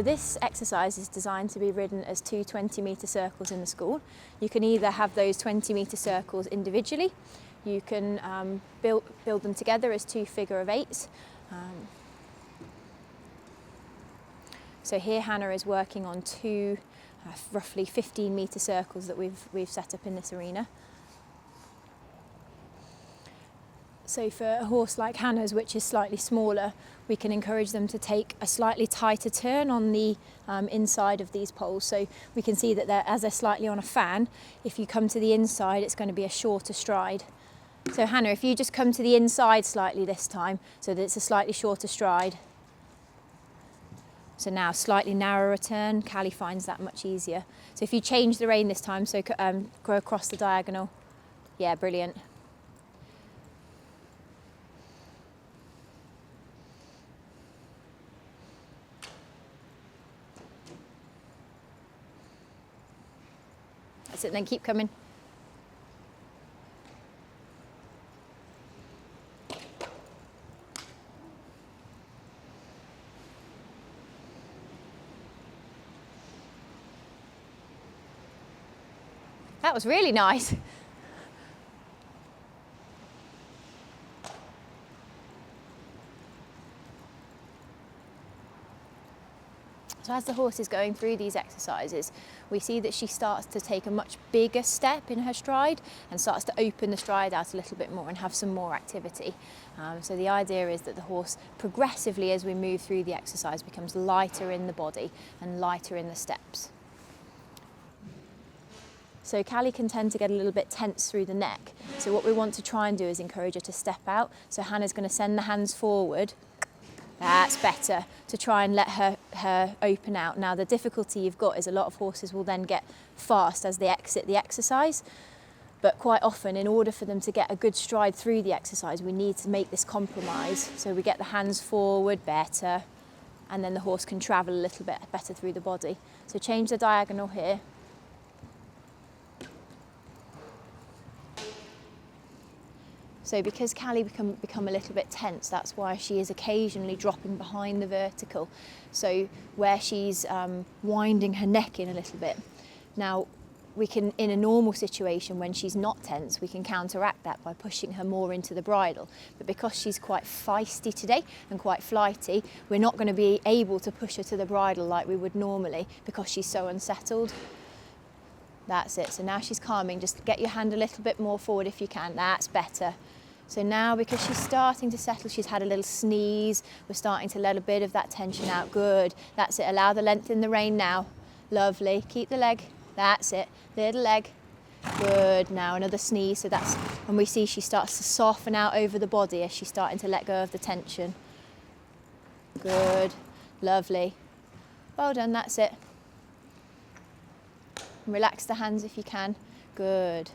this exercise is designed to be ridden as two 20-metre circles in the school. You can either have those 20-metre circles individually, you can build them together as two figure of eights. So here Hannah is working on two roughly 15-metre circles that we've set up in this arena. So for a horse like Hannah's, which is slightly smaller, we can encourage them to take a slightly tighter turn on the inside of these poles. So we can see that as they're slightly on a fan, if you come to the inside, it's going to be a shorter stride. So Hannah, if you just come to the inside slightly this time, so that it's a slightly shorter stride. So now slightly narrower turn, Callie finds that much easier. So if you change the rein this time, so go across the diagonal. Yeah, brilliant. That's it, then keep coming. That was really nice. So as the horse is going through these exercises, we see that she starts to take a much bigger step in her stride and starts to open the stride out a little bit more and have some more activity. So the idea is that the horse progressively, as we move through the exercise, becomes lighter in the body and lighter in the steps. So Callie can tend to get a little bit tense through the neck. So what we want to try and do is encourage her to step out. So Hannah's going to send the hands forward. That's better, to try and let her open out. Now the difficulty you've got is a lot of horses will then get fast as they exit the exercise. But quite often, in order for them to get a good stride through the exercise, we need to make this compromise. So we get the hands forward better, and then the horse can travel a little bit better through the body. So change the diagonal here. So because Callie become a little bit tense, that's why she is occasionally dropping behind the vertical. So where she's winding her neck in a little bit. Now, we can, in a normal situation when she's not tense, we can counteract that by pushing her more into the bridle. But because she's quite feisty today and quite flighty, we're not going to be able to push her to the bridle like we would normally because she's so unsettled. That's it. So now she's calming. Just get your hand a little bit more forward if you can. That's better. So now, because she's starting to settle, she's had a little sneeze. We're starting to let a bit of that tension out. Good. That's it. Allow the length in the rein now. Lovely. Keep the leg. That's it. Little leg. Good. Now another sneeze. So that's when we see she starts to soften out over the body as she's starting to let go of the tension. Good. Lovely. Well done. That's it. Relax the hands if you can. Good.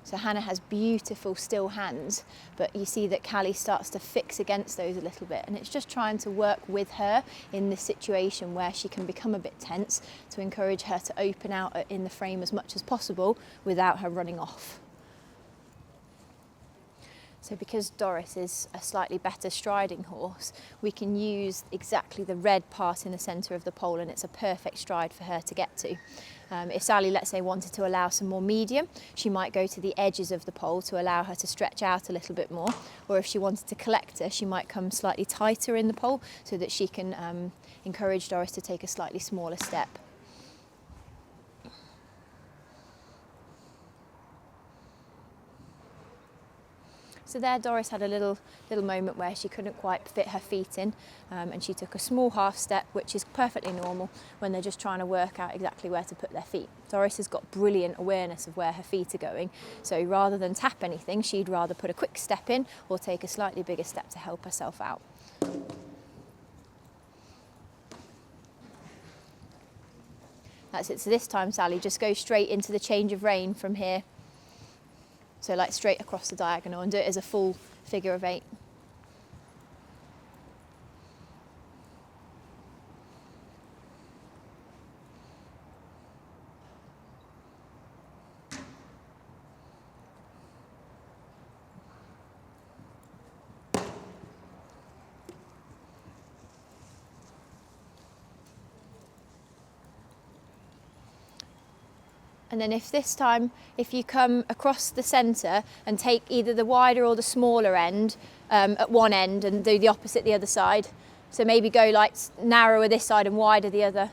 So Hannah has beautiful still hands, but you see that Callie starts to fix against those a little bit, and it's just trying to work with her in this situation where she can become a bit tense to encourage her to open out in the frame as much as possible without her running off. So because Doris is a slightly better striding horse, we can use exactly the red part in the centre of the pole, and it's a perfect stride for her to get to. If Sally, let's say, wanted to allow some more medium, she might go to the edges of the pole to allow her to stretch out a little bit more. Or if she wanted to collect her, she might come slightly tighter in the pole so that she can encourage Doris to take a slightly smaller step. So there Doris had a little moment where she couldn't quite fit her feet in, and she took a small half step, which is perfectly normal when they're just trying to work out exactly where to put their feet. Doris has got brilliant awareness of where her feet are going, so rather than tap anything, she'd rather put a quick step in or take a slightly bigger step to help herself out. That's it. So this time, Sally, just go straight into the change of rein from here. So like straight across the diagonal, and do it as a full figure of 8. And then if you come across the centre and take either the wider or the smaller end at one end and do the opposite the other side. So maybe go like narrower this side and wider the other.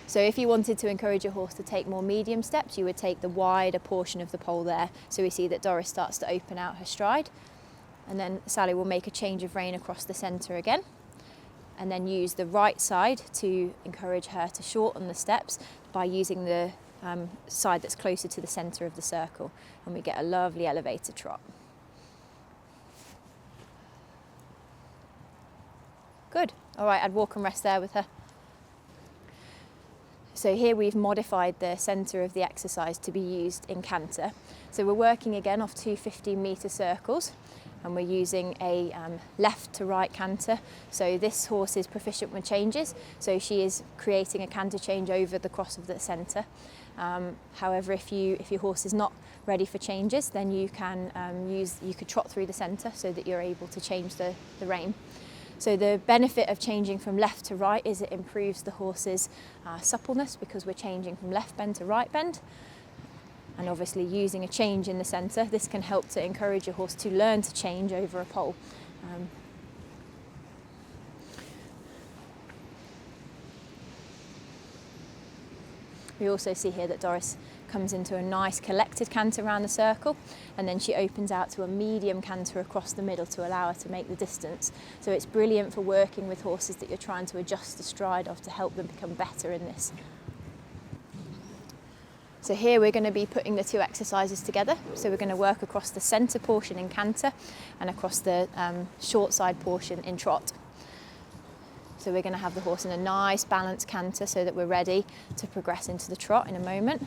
So if you wanted to encourage your horse to take more medium steps, you would take the wider portion of the pole there. So we see that Doris starts to open out her stride. And then Sally will make a change of rein across the centre again. And then use the right side to encourage her to shorten the steps by using the side that's closer to the centre of the circle, and we get a lovely elevator trot. Good. All right, I'd walk and rest there with her. So here we've modified the centre of the exercise to be used in canter. So we're working again off two 15-metre circles, and we're using a left to right canter. So this horse is proficient with changes, so she is creating a canter change over the cross of the centre. However, if your horse is not ready for changes, then you could trot through the centre so that you're able to change the rein. So the benefit of changing from left to right is it improves the horse's suppleness, because we're changing from left bend to right bend. And obviously using a change in the centre, this can help to encourage your horse to learn to change over a pole. We also see here that Doris comes into a nice collected canter around the circle, and then she opens out to a medium canter across the middle to allow her to make the distance. So it's brilliant for working with horses that you're trying to adjust the stride of to help them become better in this. So here we're going to be putting the two exercises together. So we're going to work across the centre portion in canter and across the short side portion in trot. So we're going to have the horse in a nice balanced canter so that we're ready to progress into the trot in a moment.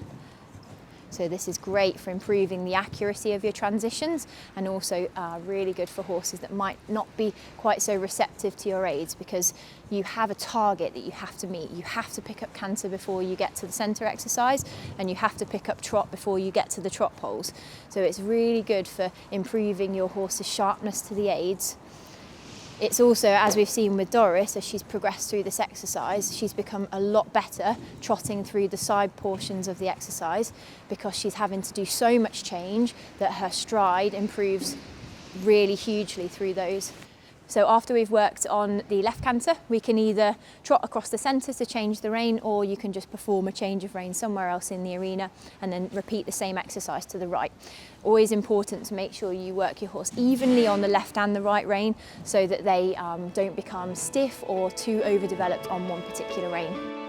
So this is great for improving the accuracy of your transitions, and also really good for horses that might not be quite so receptive to your aids, because you have a target that you have to meet. You have to pick up canter before you get to the centre exercise, and you have to pick up trot before you get to the trot poles. So it's really good for improving your horse's sharpness to the aids. It's also, as we've seen with Doris, as she's progressed through this exercise, she's become a lot better trotting through the side portions of the exercise, because she's having to do so much change that her stride improves really hugely through those. So after we've worked on the left canter, we can either trot across the centre to change the rein, or you can just perform a change of rein somewhere else in the arena and then repeat the same exercise to the right. Always important to make sure you work your horse evenly on the left and the right rein, so that they don't become stiff or too overdeveloped on one particular rein.